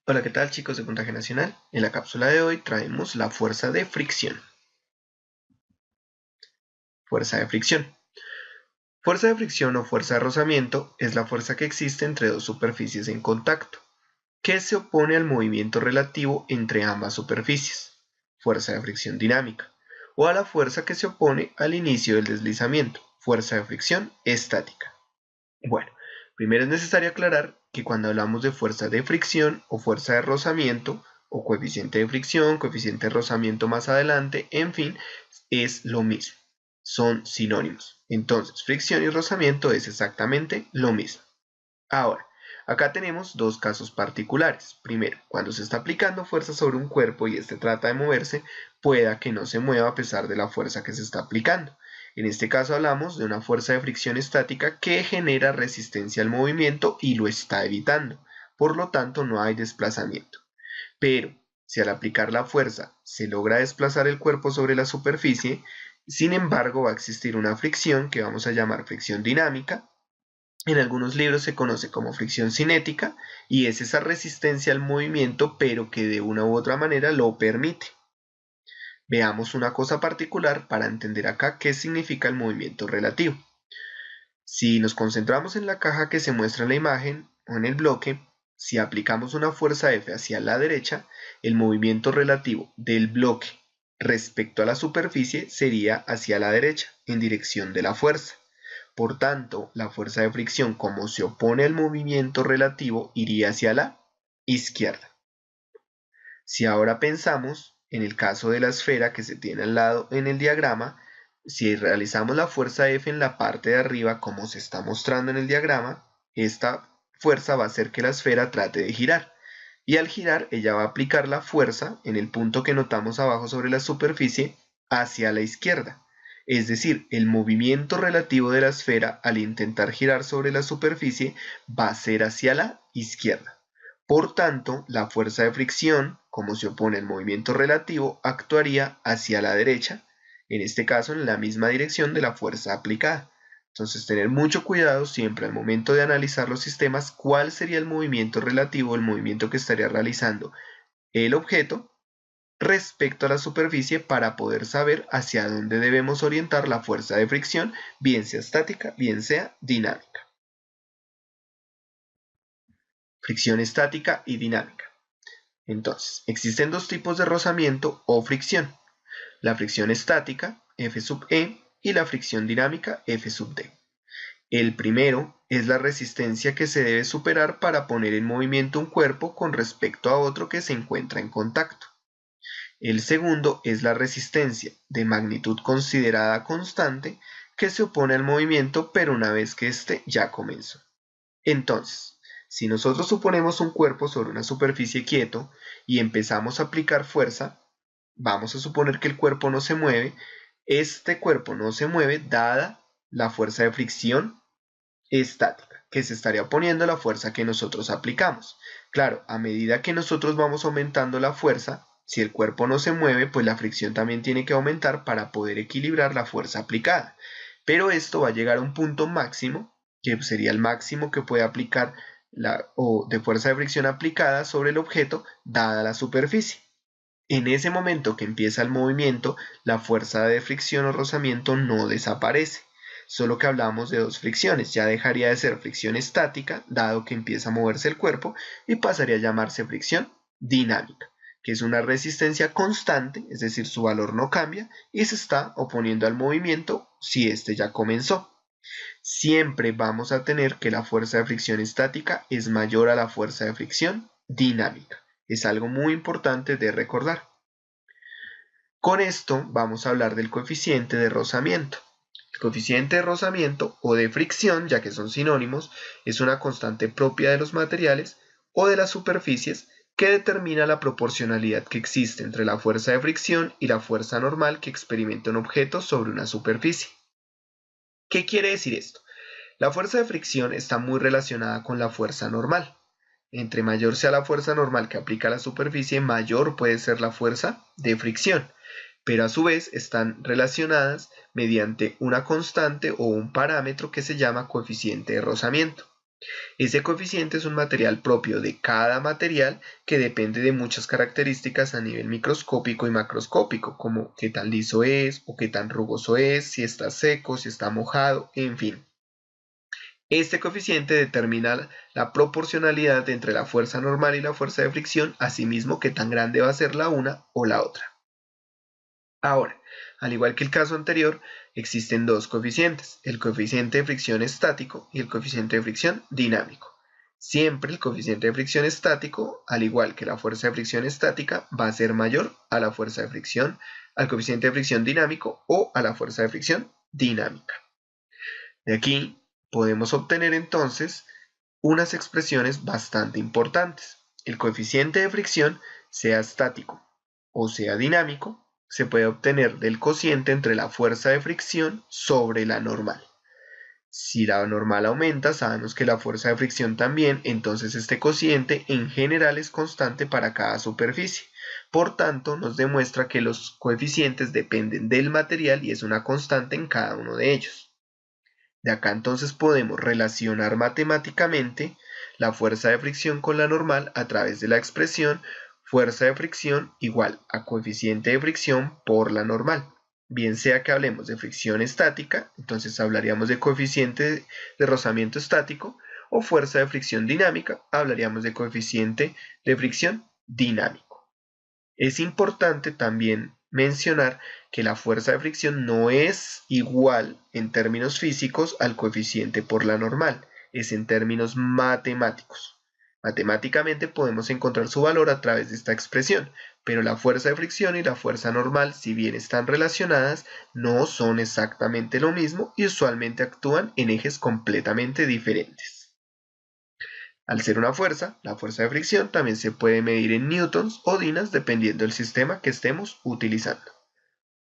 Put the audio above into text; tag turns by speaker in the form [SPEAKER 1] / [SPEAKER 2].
[SPEAKER 1] Hola, ¿qué tal chicos de Puntaje Nacional? En la cápsula de hoy traemos la fuerza de fricción. Fuerza de fricción. Fuerza de fricción o fuerza de rozamiento es la fuerza que existe entre dos superficies en contacto, que se opone al movimiento relativo entre ambas superficies, fuerza de fricción dinámica, o a la fuerza que se opone al inicio del deslizamiento, fuerza de fricción estática. Bueno, primero es necesario aclarar que cuando hablamos de fuerza de fricción o fuerza de rozamiento, o coeficiente de fricción, coeficiente de rozamiento más adelante, en fin, es lo mismo. Son sinónimos. Entonces, fricción y rozamiento es exactamente lo mismo. Ahora, acá tenemos dos casos particulares. Primero, cuando se está aplicando fuerza sobre un cuerpo y este trata de moverse, pueda que no se mueva a pesar de la fuerza que se está aplicando. En este caso hablamos de una fuerza de fricción estática que genera resistencia al movimiento y lo está evitando. Por lo tanto, no hay desplazamiento. Pero, si al aplicar la fuerza se logra desplazar el cuerpo sobre la superficie, sin embargo va a existir una fricción que vamos a llamar fricción dinámica. En algunos libros se conoce como fricción cinética y es esa resistencia al movimiento pero que de una u otra manera lo permite. Veamos una cosa particular para entender acá qué significa el movimiento relativo. Si nos concentramos en la caja que se muestra en la imagen o en el bloque, si aplicamos una fuerza F hacia la derecha, el movimiento relativo del bloque respecto a la superficie sería hacia la derecha, en dirección de la fuerza. Por tanto, la fuerza de fricción, como se opone al movimiento relativo, iría hacia la izquierda. Si ahora pensamos en el caso de la esfera que se tiene al lado en el diagrama, si realizamos la fuerza F en la parte de arriba como se está mostrando en el diagrama, esta fuerza va a hacer que la esfera trate de girar. Y al girar ella va a aplicar la fuerza en el punto que notamos abajo sobre la superficie hacia la izquierda. Es decir, el movimiento relativo de la esfera al intentar girar sobre la superficie va a ser hacia la izquierda. Por tanto, la fuerza de fricción, como se opone al movimiento relativo, actuaría hacia la derecha, en este caso en la misma dirección de la fuerza aplicada. Entonces, tener mucho cuidado siempre al momento de analizar los sistemas, cuál sería el movimiento relativo, el movimiento que estaría realizando el objeto respecto a la superficie para poder saber hacia dónde debemos orientar la fuerza de fricción, bien sea estática, bien sea dinámica. Fricción estática y dinámica. Entonces, existen dos tipos de rozamiento o fricción. La fricción estática, F sub E, y la fricción dinámica, F sub D. El primero es la resistencia que se debe superar para poner en movimiento un cuerpo con respecto a otro que se encuentra en contacto. El segundo es la resistencia, de magnitud considerada constante, que se opone al movimiento pero una vez que éste ya comenzó. Entonces, si nosotros suponemos un cuerpo sobre una superficie quieto y empezamos a aplicar fuerza, vamos a suponer que el cuerpo no se mueve. Este cuerpo no se mueve dada la fuerza de fricción estática, que se estaría oponiendo a la fuerza que nosotros aplicamos. Claro, a medida que nosotros vamos aumentando la fuerza, si el cuerpo no se mueve, pues la fricción también tiene que aumentar para poder equilibrar la fuerza aplicada. Pero esto va a llegar a un punto máximo, que sería el máximo que puede aplicar de fuerza de fricción aplicada sobre el objeto, dada la superficie. En ese momento que empieza el movimiento, la fuerza de fricción o rozamiento no desaparece, solo que hablamos de dos fricciones. Ya dejaría de ser fricción estática, dado que empieza a moverse el cuerpo, y pasaría a llamarse fricción dinámica, que es una resistencia constante, es decir, su valor no cambia, y se está oponiendo al movimiento si este ya comenzó. Siempre vamos a tener que la fuerza de fricción estática es mayor a la fuerza de fricción dinámica. Es algo muy importante de recordar. Con esto vamos a hablar del coeficiente de rozamiento. El coeficiente de rozamiento o de fricción, ya que son sinónimos, es una constante propia de los materiales o de las superficies que determina la proporcionalidad que existe entre la fuerza de fricción y la fuerza normal que experimenta un objeto sobre una superficie. ¿Qué quiere decir esto? La fuerza de fricción está muy relacionada con la fuerza normal. Entre mayor sea la fuerza normal que aplica a la superficie, mayor puede ser la fuerza de fricción, pero a su vez están relacionadas mediante una constante o un parámetro que se llama coeficiente de rozamiento. Ese coeficiente es un material propio de cada material que depende de muchas características a nivel microscópico y macroscópico, como qué tan liso es o qué tan rugoso es, si está seco, si está mojado, en fin. Este coeficiente determina la proporcionalidad entre la fuerza normal y la fuerza de fricción, asimismo qué tan grande va a ser la una o la otra. Ahora, al igual que el caso anterior, existen dos coeficientes, el coeficiente de fricción estático y el coeficiente de fricción dinámico. Siempre el coeficiente de fricción estático, al igual que la fuerza de fricción estática, va a ser mayor a la fuerza de fricción, al coeficiente de fricción dinámico o a la fuerza de fricción dinámica. De aquí podemos obtener entonces unas expresiones bastante importantes. El coeficiente de fricción, sea estático o sea dinámico, se puede obtener del cociente entre la fuerza de fricción sobre la normal. Si la normal aumenta, sabemos que la fuerza de fricción también, entonces este cociente en general es constante para cada superficie. Por tanto, nos demuestra que los coeficientes dependen del material y es una constante en cada uno de ellos. De acá entonces podemos relacionar matemáticamente la fuerza de fricción con la normal a través de la expresión fuerza de fricción igual a coeficiente de fricción por la normal. Bien sea que hablemos de fricción estática, entonces hablaríamos de coeficiente de rozamiento estático, o fuerza de fricción dinámica, hablaríamos de coeficiente de fricción dinámico. Es importante también mencionar que la fuerza de fricción no es igual en términos físicos al coeficiente por la normal, es en términos matemáticos. Matemáticamente podemos encontrar su valor a través de esta expresión, pero la fuerza de fricción y la fuerza normal, si bien están relacionadas, no son exactamente lo mismo y usualmente actúan en ejes completamente diferentes. Al ser una fuerza, la fuerza de fricción también se puede medir en newtons o dinas dependiendo del sistema que estemos utilizando.